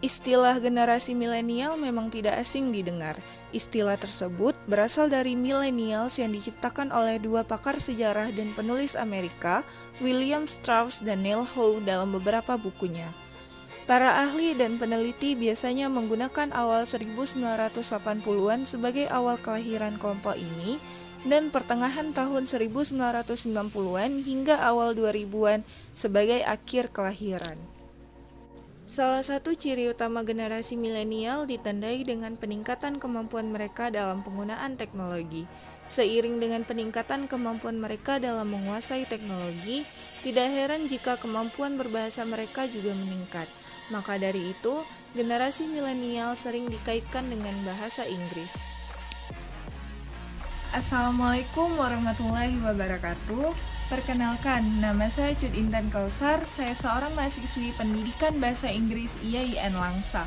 Istilah generasi milenial memang tidak asing didengar. Istilah tersebut berasal dari millennials yang diciptakan oleh dua pakar sejarah dan penulis Amerika, William Strauss dan Neil Howe dalam beberapa bukunya. Para ahli dan peneliti biasanya menggunakan awal 1980-an sebagai awal kelahiran kelompok ini dan pertengahan tahun 1990-an hingga awal 2000-an sebagai akhir kelahiran. Salah satu ciri utama generasi milenial ditandai dengan peningkatan kemampuan mereka dalam penggunaan teknologi. Seiring dengan peningkatan kemampuan mereka dalam menguasai teknologi, tidak heran jika kemampuan berbahasa mereka juga meningkat. Maka dari itu, generasi milenial sering dikaitkan dengan bahasa Inggris. Assalamualaikum warahmatullahi wabarakatuh. Perkenalkan, nama saya Cud Intan Kausar, saya seorang mahasiswi pendidikan bahasa Inggris IAIN Langsang.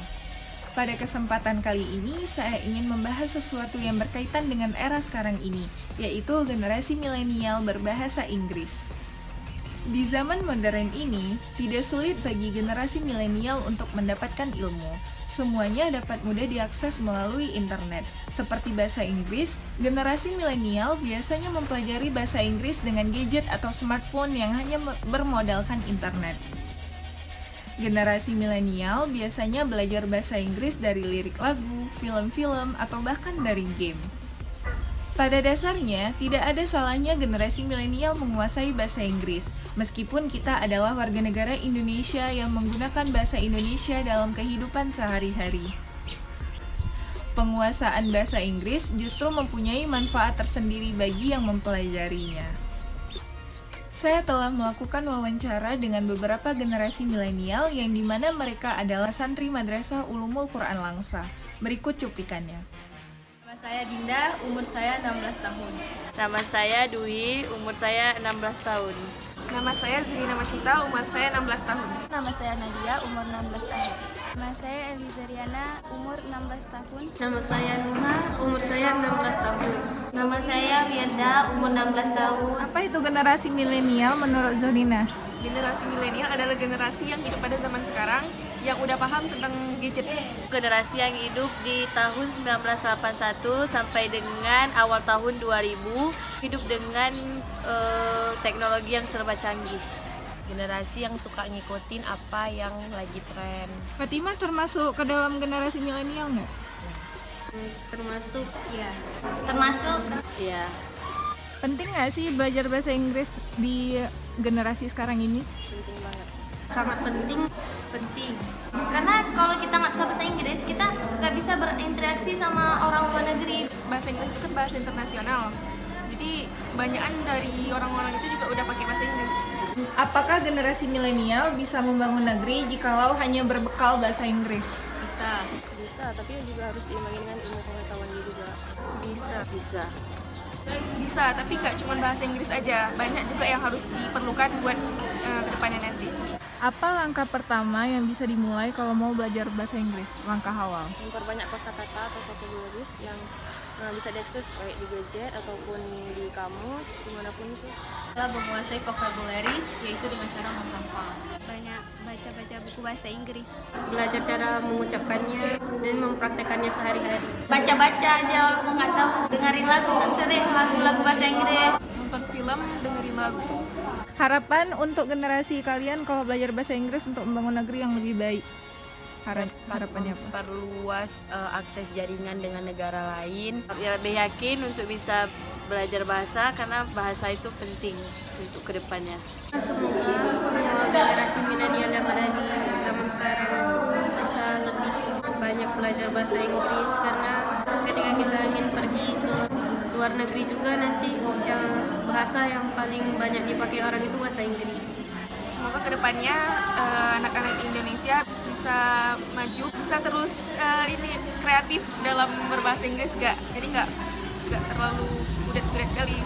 Pada kesempatan kali ini, saya ingin membahas sesuatu yang berkaitan dengan era sekarang ini, yaitu generasi milenial berbahasa Inggris. Di zaman modern ini, tidak sulit bagi generasi milenial untuk mendapatkan ilmu. Semuanya dapat mudah diakses melalui internet. Seperti bahasa Inggris, generasi milenial biasanya mempelajari bahasa Inggris dengan gadget atau smartphone yang hanya bermodalkan internet. Generasi milenial biasanya belajar bahasa Inggris dari lirik lagu, film-film, atau bahkan dari game. Pada dasarnya, tidak ada salahnya generasi milenial menguasai bahasa Inggris, meskipun kita adalah warga negara Indonesia yang menggunakan bahasa Indonesia dalam kehidupan sehari-hari. Penguasaan bahasa Inggris justru mempunyai manfaat tersendiri bagi yang mempelajarinya. Saya telah melakukan wawancara dengan beberapa generasi milenial yang dimana mereka adalah santri Madrasah Ulumul Quran Langsa. Berikut cuplikannya. Nama saya Dinda, umur saya 16 tahun. Nama saya Dwi, umur saya 16 tahun. Nama saya Zurina Masyita, umur saya 16 tahun. Nama saya Nadia, umur 16 tahun. Nama saya Elizariana, umur 16 tahun. Nama saya Nuha, umur saya 16 tahun. Nama saya Wirda, umur 16 tahun. Apa itu generasi milenial menurut Zurina? Generasi milenial adalah generasi yang hidup pada zaman sekarang yang udah paham tentang gadget. Generasi yang hidup di tahun 1981 sampai dengan awal tahun 2000, hidup dengan teknologi yang serba canggih. Generasi yang suka ngikutin apa yang lagi tren. Fatima termasuk ke dalam generasi milenial nggak? Termasuk, Ya. Termasuk. Iya. Penting nggak sih belajar bahasa Inggris di generasi sekarang ini? Penting banget. sangat penting. Karena kalau kita nggak bisa bahasa Inggris, kita nggak bisa berinteraksi sama orang luar negeri. Bahasa Inggris itu kan bahasa internasional. Jadi kebanyakan dari orang-orang itu juga udah pakai bahasa Inggris. Apakah generasi milenial bisa membangun negeri jikalau hanya berbekal bahasa Inggris? Bisa, tapi juga harus diimbangi dengan ilmu pengetahuan juga. Bisa. Bisa, tapi nggak cuma bahasa Inggris aja. Banyak juga yang harus diperlukan buat kedepannya nanti. Apa langkah pertama yang bisa dimulai kalau mau belajar bahasa Inggris? Langkah awal. Memperbanyak kosakata atau vocabularies yang bisa diakses baik di gadget ataupun di kamus, dimanapun itu. Telah menguasai vocabularies, yaitu dengan cara menghafal. Banyak baca-baca buku bahasa Inggris. Belajar cara mengucapkannya dan mempraktekannya sehari-hari. Baca-baca aja, mau nggak tahu. Dengerin lagu, kan sering lagu-lagu bahasa Inggris. Nonton film, dengerin lagu. Harapan untuk generasi kalian kalau belajar bahasa Inggris untuk membangun negeri yang lebih baik. Harapannya apa? Memperluas akses jaringan dengan negara lain. Ya, lebih yakin untuk bisa belajar bahasa karena bahasa itu penting untuk kedepannya. Semoga semua generasi milenial yang ada di zaman sekarang itu bisa lebih banyak belajar bahasa Inggris, karena ketika kita ingin pergi ke luar negeri juga nanti yang bahasa yang paling banyak dipakai orang itu bahasa Inggris. Semoga kedepannya anak-anak Indonesia bisa maju, bisa terus ini kreatif dalam berbahasa Inggris, jadi nggak terlalu kudet-kudet kali.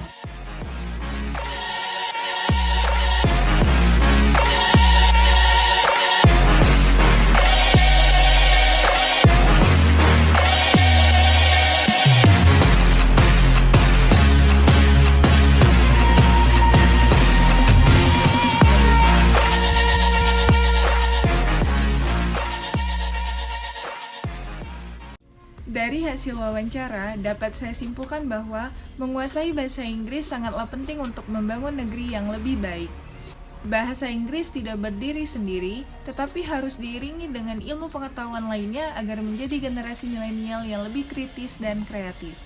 Dari hasil wawancara, dapat saya simpulkan bahwa menguasai bahasa Inggris sangatlah penting untuk membangun negeri yang lebih baik. Bahasa Inggris tidak berdiri sendiri, tetapi harus diiringi dengan ilmu pengetahuan lainnya agar menjadi generasi milenial yang lebih kritis dan kreatif.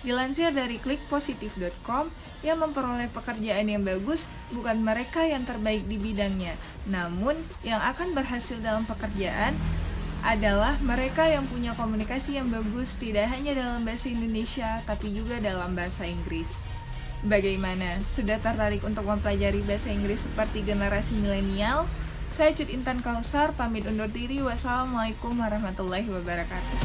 Dilansir dari klikpositif.com, yang memperoleh pekerjaan yang bagus bukan mereka yang terbaik di bidangnya, namun yang akan berhasil dalam pekerjaan adalah mereka yang punya komunikasi yang bagus tidak hanya dalam bahasa Indonesia tapi juga dalam bahasa Inggris. Bagaimana? Sudah tertarik untuk mempelajari bahasa Inggris seperti generasi milenial? Saya Cut Intan Kausar, pamit undur diri. Wassalamualaikum warahmatullahi wabarakatuh.